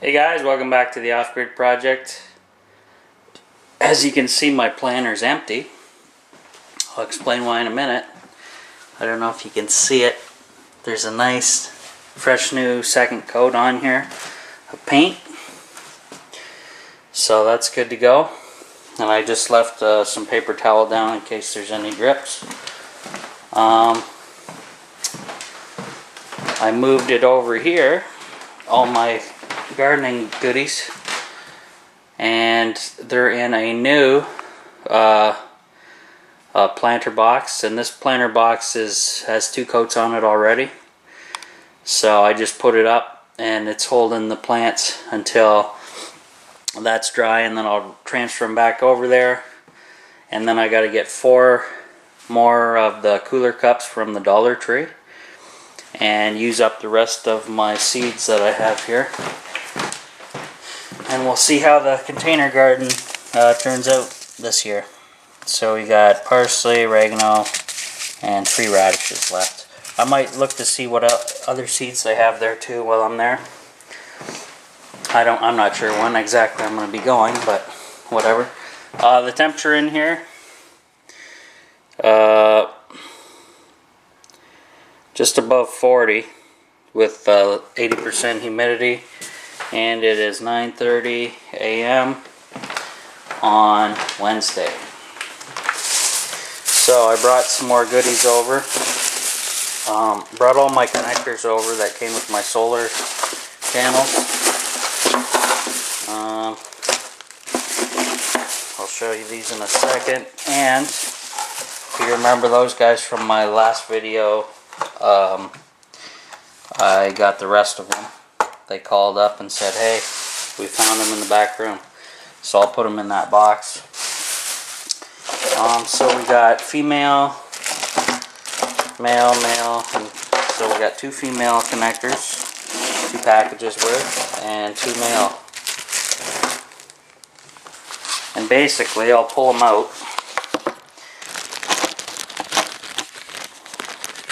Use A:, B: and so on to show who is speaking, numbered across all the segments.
A: Hey guys, welcome back to the Off-Grid Project. As you can see, my planter's empty. I'll explain why in a minute. I don't know if you can see it. There's a nice, fresh new second coat on here of paint. So that's good to go. And I just left some paper towel down in case there's any drips. I moved it over here, all my gardening goodies, and they're in a new planter box, and this planter box has two coats on it already. So I just put it up and it's holding the plants until that's dry, and then I'll transfer them back over there. And then I got to get 4 more of the cooler cups from the Dollar Tree and use up the rest of my seeds that I have here. And we'll see how the container garden turns out this year. So we got parsley, oregano, and 3 radishes left. I might look to see what other seeds they have there too while I'm there. I'm not sure when exactly I'm going to be going, but whatever. The temperature in here, just above 40 with 80% humidity, and it is 9:30 a.m. on Wednesday. So I brought some more goodies over. Brought all my connectors over that came with my solar panels. I'll show you these in a second. And if you remember those guys from my last video, I got the rest of them. They called up and said, hey, we found them in the back room. So I'll put them in that box. So we got female, male, and so we got 2 female connectors, 2 packages worth, and 2 male. And basically, I'll pull them out.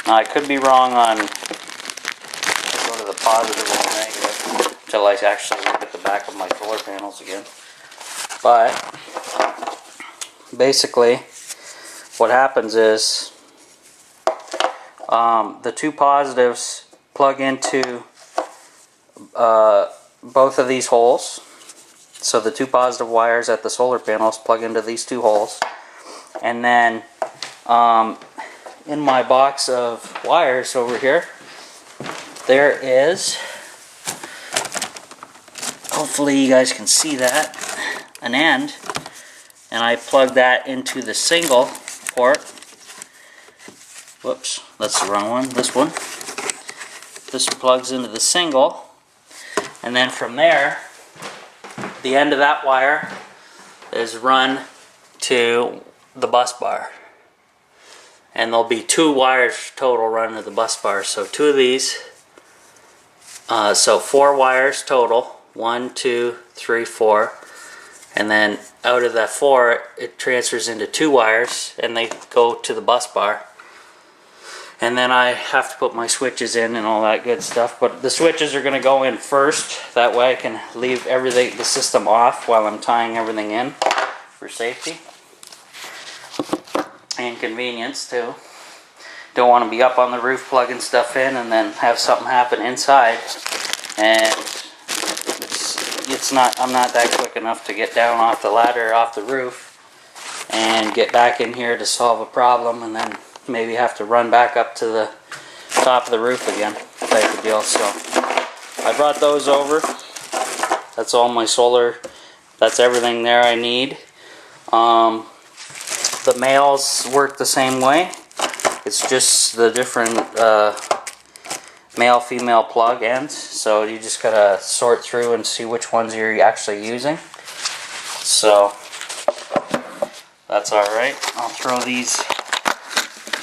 A: Now, I could be wrong on go to the positive or the negative until I actually look at the back of my solar panels again. But basically, what happens is the 2 positives plug into both of these holes. So the 2 positive wires at the solar panels plug into these 2 holes, and then in my box of wires over here, there is, hopefully you guys can see that, an end, and I plug that into the single port. Whoops, that's the wrong one. This one. This plugs into the single, and then from there, the end of that wire is run to the bus bar. And there'll be 2 wires total run to the bus bar. So 2 of these, so 4 wires total. 1, 2, 3, 4. And then out of that 4, it transfers into 2 wires, and they go to the bus bar. And then I have to put my switches in and all that good stuff. But the switches are going to go in first. That way I can leave everything, the system off while I'm tying everything in for safety. And convenience too. Don't want to be up on the roof plugging stuff in and then have something happen inside. And I'm not that quick enough to get down off the ladder, off the roof, and get back in here to solve a problem, and then maybe have to run back up to the top of the roof again, type of deal. So I brought those over. That's all my solar. That's everything there I need. The males work the same way. It's just the different male-female plug ends. So you just gotta sort through and see which ones you're actually using. So that's alright. I'll throw these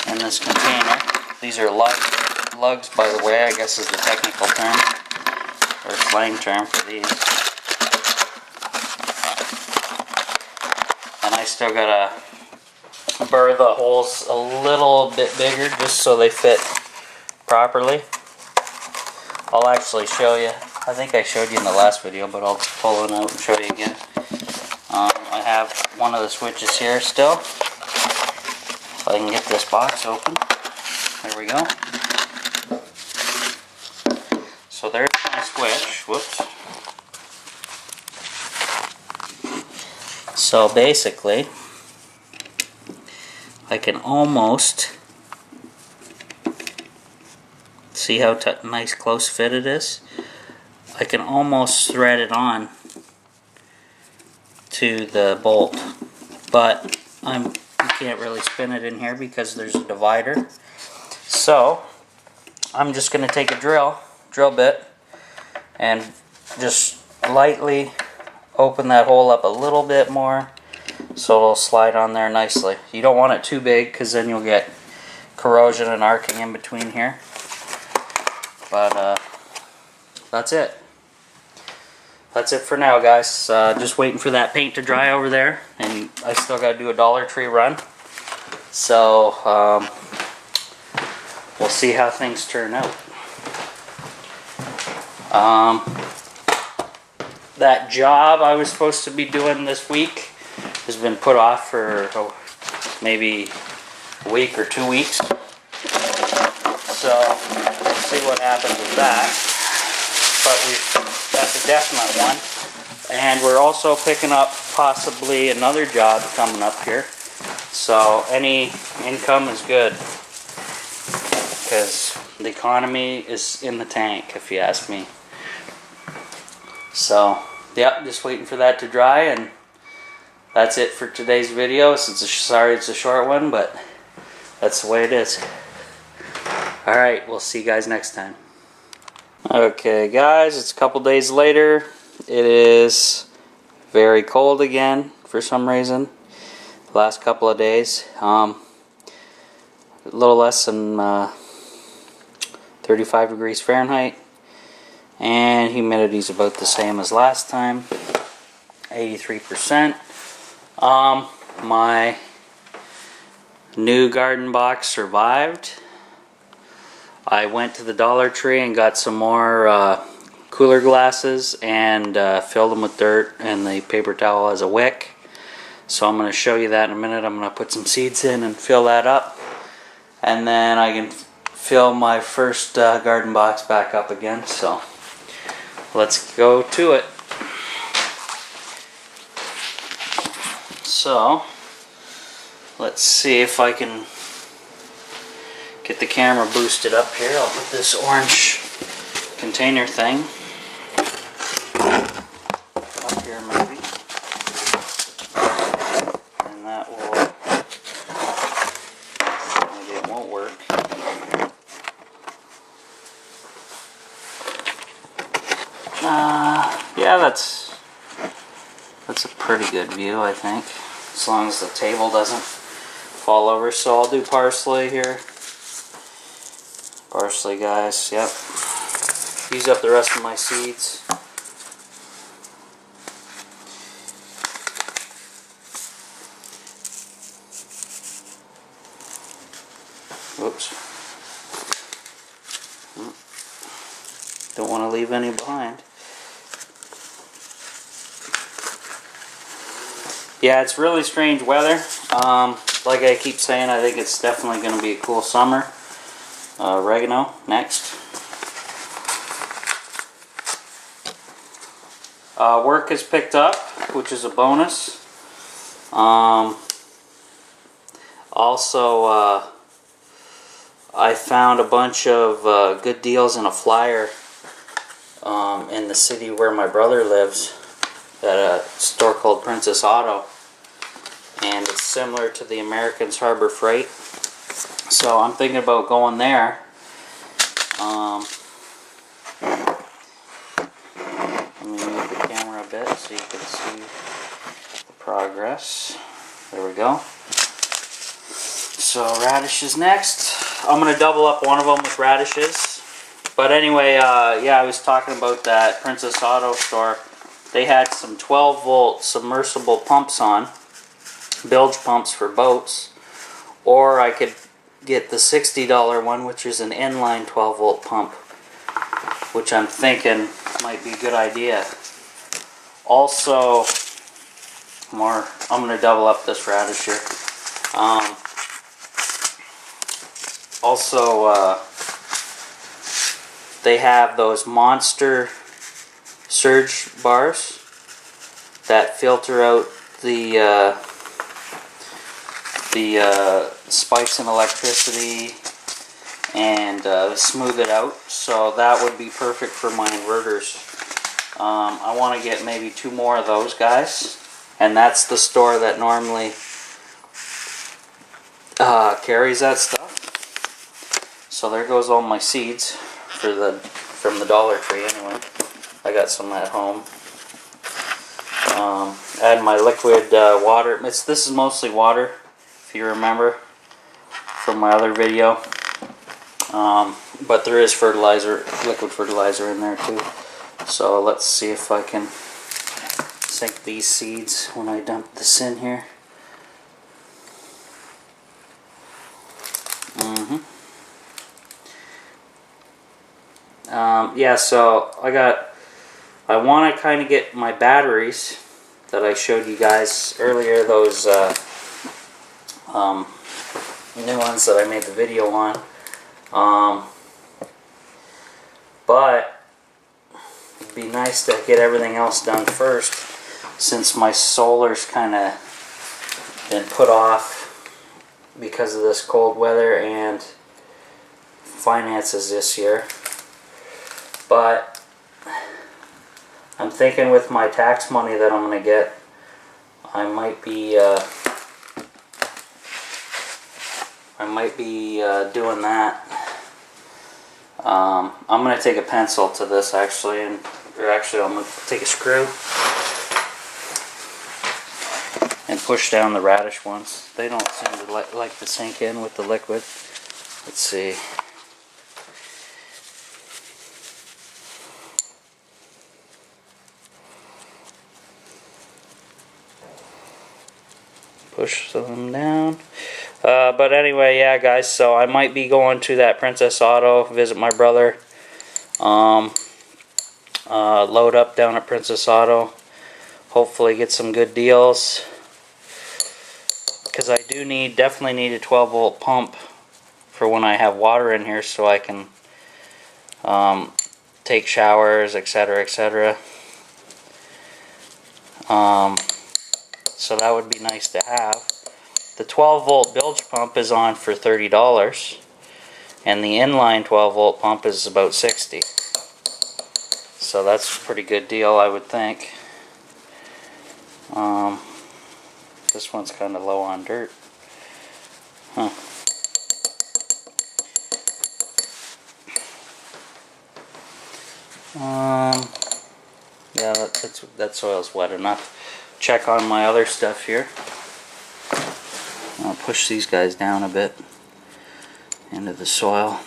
A: in this container. These are lugs, by the way, I guess is the technical term, or slang term for these. And I still gotta burr the holes a little bit bigger just so they fit properly. I'll actually show you I think I showed you in the last video, but I'll pull it out and show you again. I have one of the switches here still. If I can get this box open. There we go. So there's my switch. Whoops. So basically, I can almost see how nice close fit it is. I can almost thread it on to the bolt, but you can't really spin it in here because there's a divider. So I'm just going to take a drill bit and just lightly open that hole up a little bit more so it'll slide on there nicely. You don't want it too big because then you'll get corrosion and arcing in between here. But that's it. That's it for now, guys. Just waiting for that paint to dry over there, and I still got to do a Dollar Tree run. So we'll see how things turn out. That job I was supposed to be doing this week has been put off for maybe a week or 2 weeks. So we'll see what happens with that. But that's a definite one. And we're also picking up possibly another job coming up here. So any income is good, because the economy is in the tank, if you ask me. So, yep, just waiting for that to dry, and that's it for today's video. Sorry it's a short one, but that's the way it is. Alright, we'll see you guys next time. Okay guys, it's a couple days later. It is very cold again for some reason. Last couple of days. A little less than 35 degrees Fahrenheit. And humidity's about the same as last time, 83%. My new garden box survived. I went to the Dollar Tree and got some more cooler glasses and filled them with dirt and the paper towel as a wick. So I'm going to show you that in a minute. I'm going to put some seeds in and fill that up. And then I can fill my first garden box back up again. So let's go to it. So let's see if I can get the camera boosted up here. I'll put this orange container thing up here maybe. And that will, maybe it won't work. Yeah, that's a pretty good view, I think, as long as the table doesn't fall over. So I'll do parsley here. Parsley, guys, yep. Use up the rest of my seeds. Whoops. Don't want to leave any behind. Yeah, it's really strange weather. Like I keep saying, I think it's definitely going to be a cool summer. Oregano next. Work has picked up, which is a bonus. Also, I found a bunch of good deals in a flyer in the city where my brother lives at a store called Princess Auto, and it's similar to the Americans Harbor Freight. So I'm thinking about going there. Let me move the camera a bit so you can see the progress. There we go. So radishes next. I'm going to double up one of them with radishes. But anyway, yeah, I was talking about that Princess Auto store. They had some 12-volt submersible pumps on, bilge pumps for boats, or I could get the $60 one, which is an inline 12-volt pump, which I'm thinking might be a good idea. Also, I'm going to double up this radish here. Also, they have those monster surge bars that filter out the spikes in electricity and smooth it out. So that would be perfect for my inverters. I want to get maybe 2 more of those guys, and that's the store that normally carries that stuff. So there goes all my seeds from the Dollar Tree anyway. I got some at home. Add my liquid water. This is mostly water, if you remember from my other video. But there is fertilizer, liquid fertilizer in there too. So let's see if I can sink these seeds when I dump this in here. Yeah, so I want to kind of get my batteries that I showed you guys earlier, those new ones that I made the video on. But it'd be nice to get everything else done first, since my solar's kind of been put off because of this cold weather and finances this year. But I'm thinking with my tax money that I'm going to get, I might be doing that. I'm going to take a pencil to this actually, or actually I'm going to take a screw and push down the radish ones. They don't seem to like to sink in with the liquid. Let's see. Push them down. But anyway, yeah guys, so I might be going to that Princess Auto, visit my brother, load up down at Princess Auto, hopefully get some good deals, because I do definitely need a 12 volt pump for when I have water in here, so I can take showers, etc, etc. So that would be nice to have. The 12 volt bilge pump is on for $30, and the inline 12 volt pump is about $60. So that's a pretty good deal, I would think. This one's kind of low on dirt. Huh. Yeah, that soil's wet enough. Check on my other stuff here. I'll push these guys down a bit into the soil,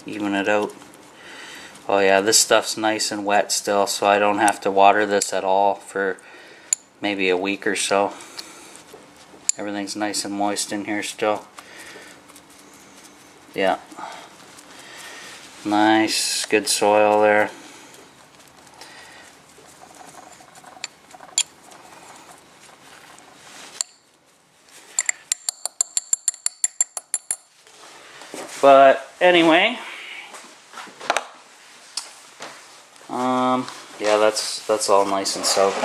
A: even it out. Oh yeah, this stuff's nice and wet still, so I don't have to water this at all for maybe a week or so. Everything's nice and moist in here still. Yeah, nice, good soil there. But anyway, yeah, that's all nice and soaked.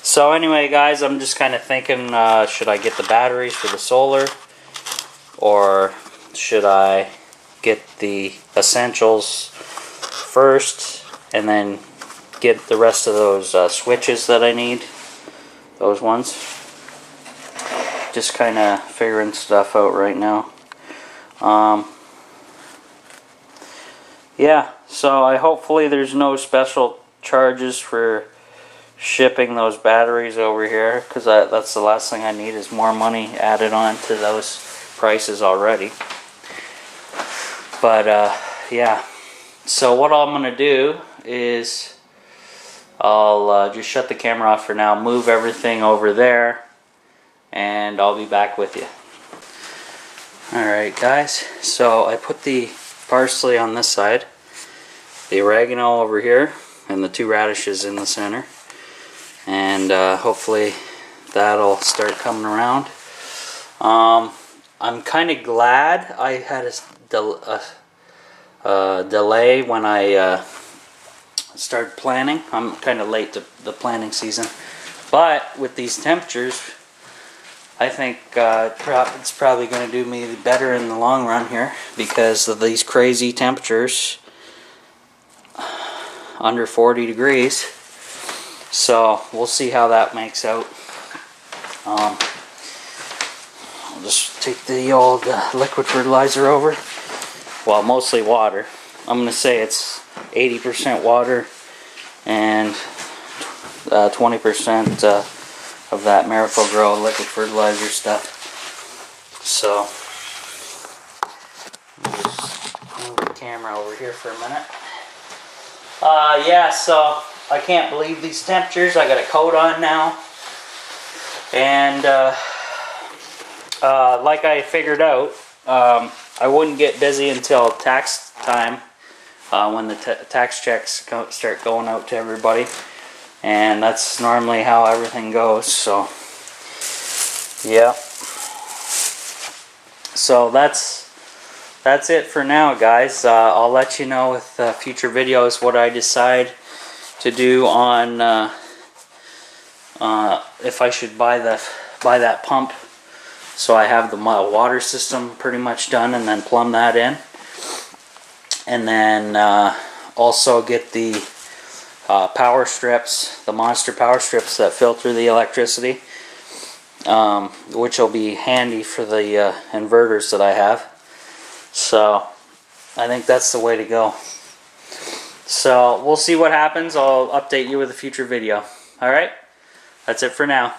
A: So anyway, guys, I'm just kind of thinking, should I get the batteries for the solar, or should I get the essentials first and then get the rest of those switches that I need, those ones? Just kind of figuring stuff out right now. Yeah, so hopefully there's no special charges for shipping those batteries over here, because that's the last thing I need is more money added on to those prices already. But yeah, so what I'm going to do is I'll just shut the camera off for now, move everything over there, and I'll be back with you. Alright guys, so I put the parsley on this side, the oregano over here and the 2 radishes in the center, and hopefully that'll start coming around. I'm kind of glad I had a delay when I started planting. I'm kind of late to the planting season, but with these temperatures, I think it's probably going to do me better in the long run here because of these crazy temperatures under 40 degrees. So we'll see how that makes out. I'll just take the old liquid fertilizer over. Well, mostly water. I'm going to say it's 80% water and 20% of that Miracle-Gro liquid fertilizer stuff. So, I'll just move the camera over here for a minute. Yeah, so I can't believe these temperatures. I got a coat on now. And like I figured out, I wouldn't get busy until tax time, when the tax checks start going out to everybody, and that's normally how everything goes. So yeah, so that's it for now, guys. I'll let you know with future videos what I decide to do on if I should buy that pump, so I have the water system pretty much done, and then plumb that in, and then also get the power strips, the monster power strips that filter the electricity, which will be handy for the inverters that I have. So I think that's the way to go. So we'll see what happens. I'll update you with a future video. Alright, that's it for now.